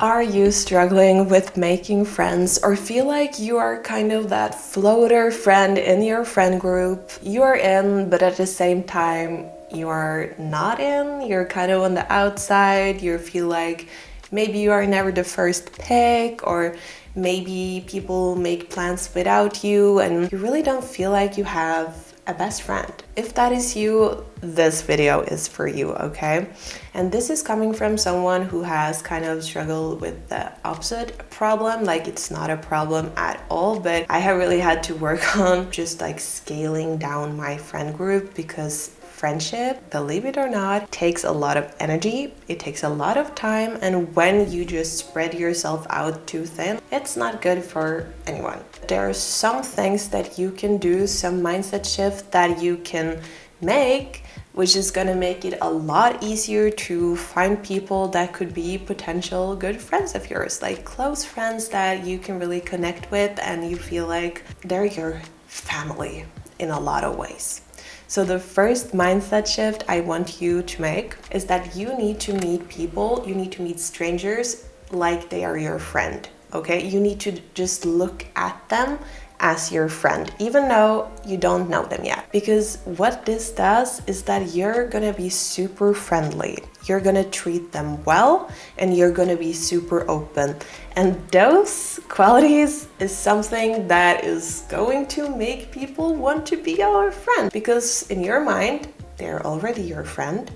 Are you struggling with making friends or feel like you are kind of that floater friend in your friend group? You are in, but at the same time, you are not in. You're kind of on the outside. You feel like maybe you are never the first pick, or maybe people make plans without you and you really don't feel like you have a best friend. If that is you, this video is for you, okay? And this is coming from someone who has kind of struggled with the opposite problem. Like, it's not a problem at all, but I have really had to work on just like scaling down my friend group, because friendship, believe it or not, takes a lot of energy, it takes a lot of time, and when you just spread yourself out too thin, it's not good for anyone. There are some things that you can do, some mindset shift that you can make, which is gonna make it a lot easier to find people that could be potential good friends of yours, like close friends that you can really connect with and you feel like they're your family in a lot of ways. So the first mindset shift I want you to make is that you need to meet people, you need to meet strangers like they are your friend, okay? You need to just look at them as your friend, even though you don't know them yet. Because what this does is that you're gonna be super friendly, you're gonna treat them well, and you're gonna be super open. And those qualities is something that is going to make people want to be your friend, because in your mind, they're already your friend.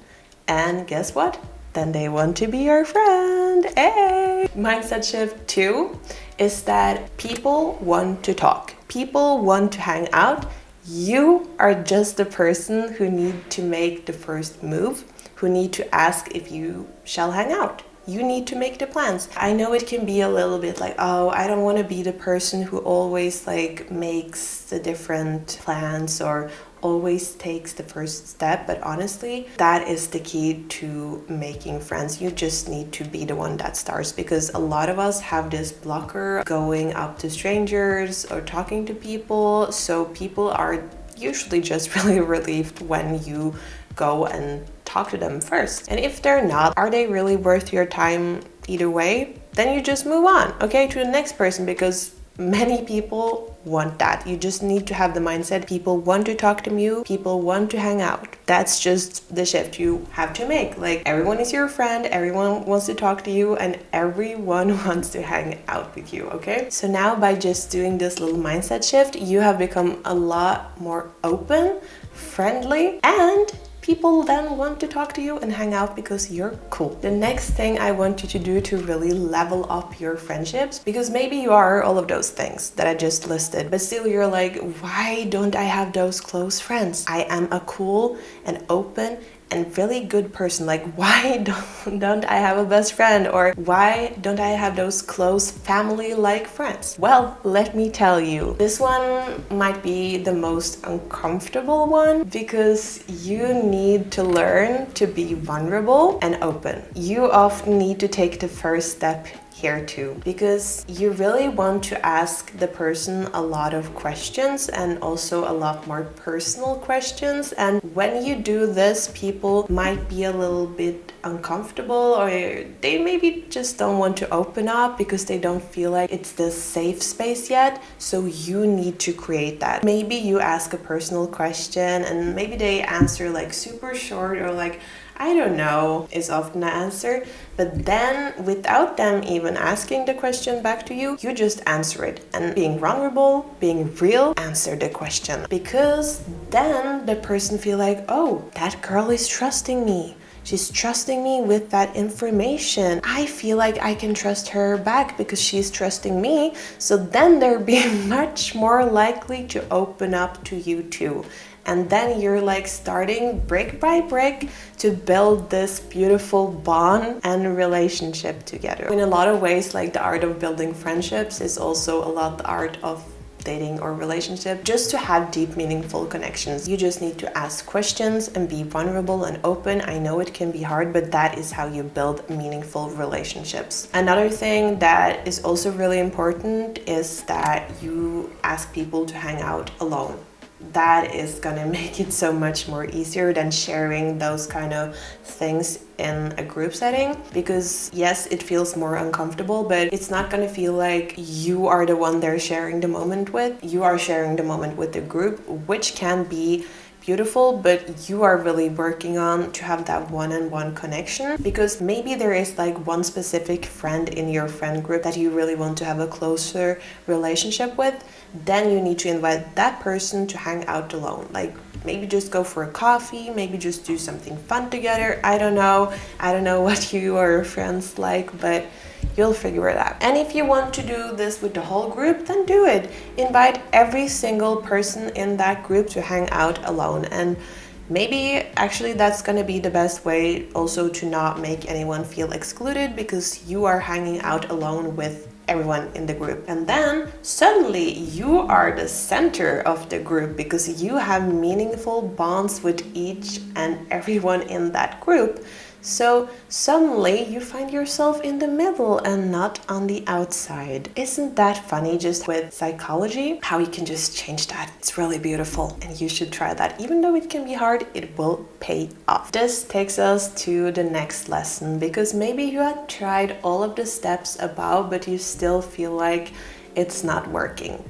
And guess what? Then they want to be your friend. Hey! Mindset shift 2 is that people want to talk. People want to hang out. You are just the person who need to make the first move, who need to ask if you shall hang out. You need to make the plans. I know it can be a little bit like, oh, I don't want to be the person who always like makes the different plans or always takes the first step, but honestly, that is the key to making friends. You just need to be the one that starts, because a lot of us have this blocker going up to strangers or talking to people. So people are usually just really relieved when you go and talk to them first. And if they're not, are they really worth your time either way? Then you just move on, okay, to the next person, because many people want that. You just need to have the mindset, people want to talk to you, people want to hang out. That's just the shift you have to make. Like, everyone is your friend, everyone wants to talk to you, and everyone wants to hang out with you, okay? So now by just doing this little mindset shift, you have become a lot more open, friendly, and people then want to talk to you and hang out because you're cool. The next thing I want you to do to really level up your friendships, because maybe you are all of those things that I just listed, but still you're like, why don't I have those close friends? I am a cool and open and really good person. Like, why don't I have a best friend? Or why don't I have those close family-like friends? Well, let me tell you, this one might be the most uncomfortable one, because you need to learn to be vulnerable and open. You often need to take the first step here too, because you really want to ask the person a lot of questions, and also a lot more personal questions. And when you do this, people might be a little bit uncomfortable, or they maybe just don't want to open up because they don't feel like it's the safe space yet. So you need to create that. Maybe you ask a personal question and maybe they answer like super short, or like, I don't know, is often the answer. But then without them even asking the question back to you, you just answer it. And being vulnerable, being real, answer the question. Because then the person feel like, oh, that girl is trusting me. She's trusting me with that information. I feel like I can trust her back because she's trusting me. So then they're being much more likely to open up to you too. And then you're like starting brick by brick to build this beautiful bond and relationship together. In a lot of ways, like, the art of building friendships is also a lot the art of dating or relationship. Just to have deep, meaningful connections, you just need to ask questions and be vulnerable and open. I know it can be hard, but that is how you build meaningful relationships. Another thing that is also really important is that you ask people to hang out alone. that is gonna make it so much more easier than sharing those kind of things in a group setting, because yes, it feels more uncomfortable, but it's not gonna feel like you are the one they're sharing the moment with. You are sharing the moment with the group, which can be beautiful, but you are really working on to have that one-on-one connection, because maybe there is like one specific friend in your friend group that you really want to have a closer relationship with. Then you need to invite that person to hang out alone, like maybe just go for a coffee, maybe just do something fun together. I don't know what you or your friends like, but you'll figure it out. And if you want to do this with the whole group, then do it. Invite every single person in that group to hang out alone. And maybe actually that's gonna be the best way also to not make anyone feel excluded, because you are hanging out alone with everyone in the group. And then suddenly you are the center of the group, because you have meaningful bonds with each and everyone in that group. So suddenly you find yourself in the middle and not on the outside. Isn't that funny, just with psychology, how you can just change that? It's really beautiful, and you should try that. Even though it can be hard, it will pay off. This takes us to the next lesson, because maybe you had tried all of the steps above, but you still feel like it's not working.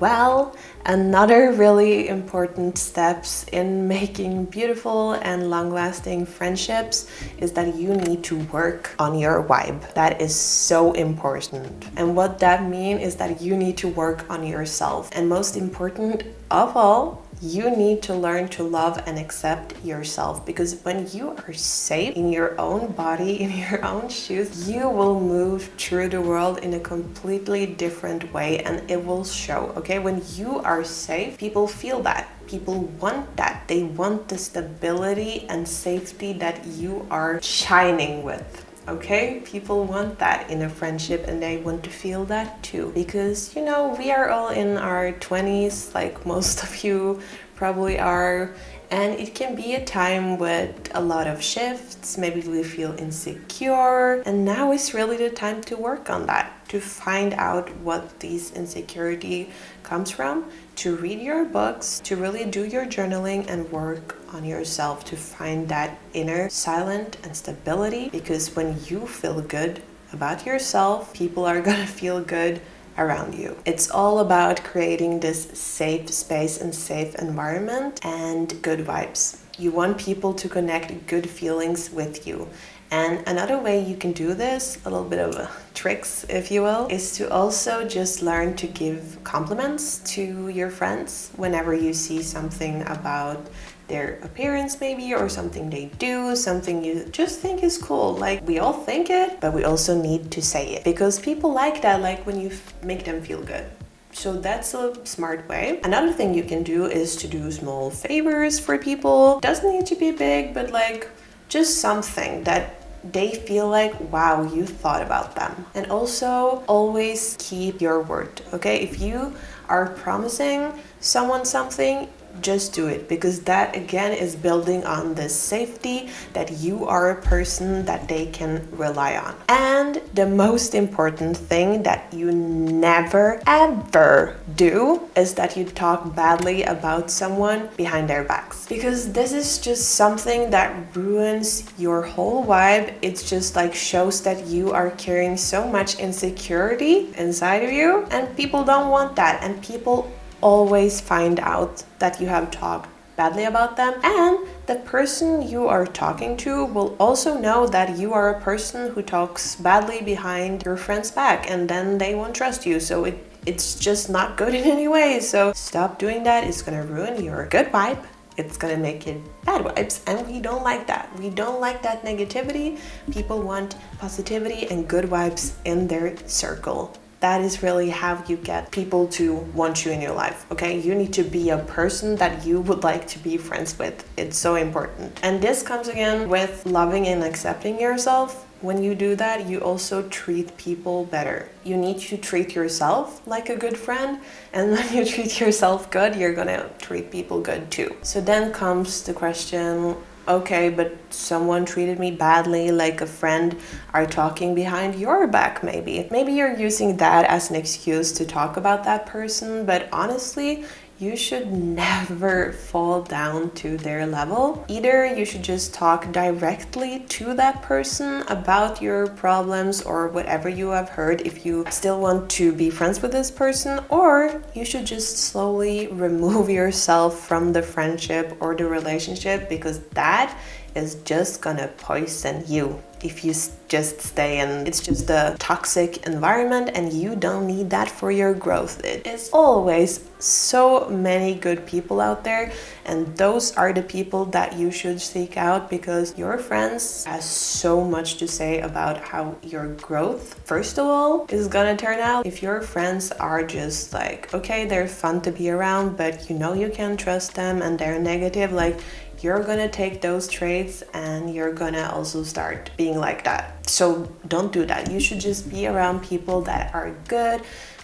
Well, another really important steps in making beautiful and long-lasting friendships is that you need to work on your vibe. That is so important. And what that means is that you need to work on yourself. And most important of all, you need to learn to love and accept yourself, because when you are safe in your own body, in your own shoes, you will move through the world in a completely different way, and it will show, okay? When you are safe, people feel that. People want that. They want the stability and safety that you are shining with. Okay, people want that in a friendship, and they want to feel that too, because you know, we are all in our 20s, like most of you probably are, and it can be a time with a lot of shifts. Maybe we feel insecure, and now is really the time to work on that, to find out what these insecurity comes from, to read your books, to really do your journaling and work on yourself to find that inner silence and stability, because when you feel good about yourself, people are gonna feel good around you. It's all about creating this safe space and safe environment and good vibes. You want people to connect good feelings with you. And another way you can do this, a little bit of a tricks, if you will, is to also just learn to give compliments to your friends whenever you see something about their appearance maybe, or something they do, something you just think is cool. Like, we all think it, but we also need to say it, because people like that, like when you make them feel good. So that's a smart way. Another thing you can do is to do small favors for people. Doesn't need to be big, but like just something that they feel like, wow, you thought about them. And also always keep your word, okay? If you are promising someone something, just do it, because that again is building on this safety that you are a person that they can rely on. And the most important thing that you never ever do is that you talk badly about someone behind their backs, because this is just something that ruins your whole vibe. It's just like shows that you are carrying so much insecurity inside of you, and people don't want that, and people always find out that you have talked badly about them, and the person you are talking to will also know that you are a person who talks badly behind your friend's back, and then they won't trust you. So it's just not good in any way. So stop doing that. It's gonna ruin your good vibe. It's gonna make it bad vibes, and we don't like that. We don't like that negativity. People want positivity and good vibes in their circle. That is really how you get people to want you in your life, okay? You need to be a person that you would like to be friends with. It's so important. And this comes again with loving and accepting yourself. When you do that, you also treat people better. You need to treat yourself like a good friend, and when you treat yourself good, you're gonna treat people good too. So then comes the question, okay, but someone treated me badly, like a friend are talking behind your back maybe. Maybe you're using that as an excuse to talk about that person, but honestly, you should never fall down to their level. Either you should just talk directly to that person about your problems or whatever you have heard if you still want to be friends with this person, or you should just slowly remove yourself from the friendship or the relationship, because that is just gonna poison you if you just stay in. It's just a toxic environment and you don't need that for your growth. It is always so many good people out there, and those are the people that you should seek out, because your friends has so much to say about how your growth, first of all, is gonna turn out. If your friends are just like, okay, they're fun to be around, but you know you can't trust them and they're negative, like, you're gonna take those traits and you're gonna also start being like that. So don't do that. You should just be around people that are good,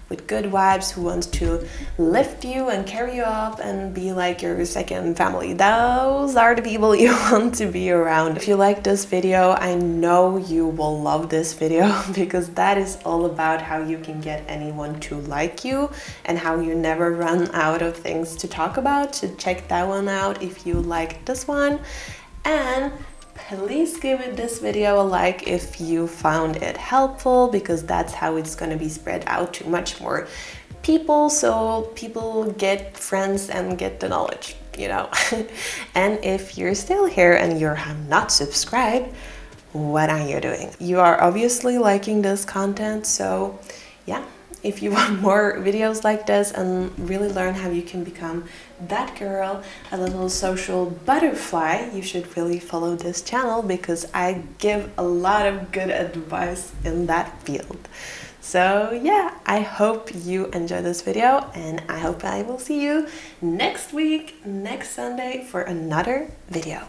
with good vibes, who wants to lift you and carry you up and be like your second family. Those are the people you want to be around. If you like this video, I know you will love this video because that is all about how you can get anyone to like you and how you never run out of things to talk about. So check that one out if you like this one. And please give this video a like if you found it helpful, because that's how it's going to be spread out to much more people, so people get friends and get the knowledge, you know. And if you're still here and you're not subscribed, what are you doing? You are obviously liking this content, so yeah. If you want more videos like this and really learn how you can become that girl, a little social butterfly, you should really follow this channel, because I give a lot of good advice in that field. So yeah, I hope you enjoy this video, and I hope I will see you next week, next Sunday, for another video.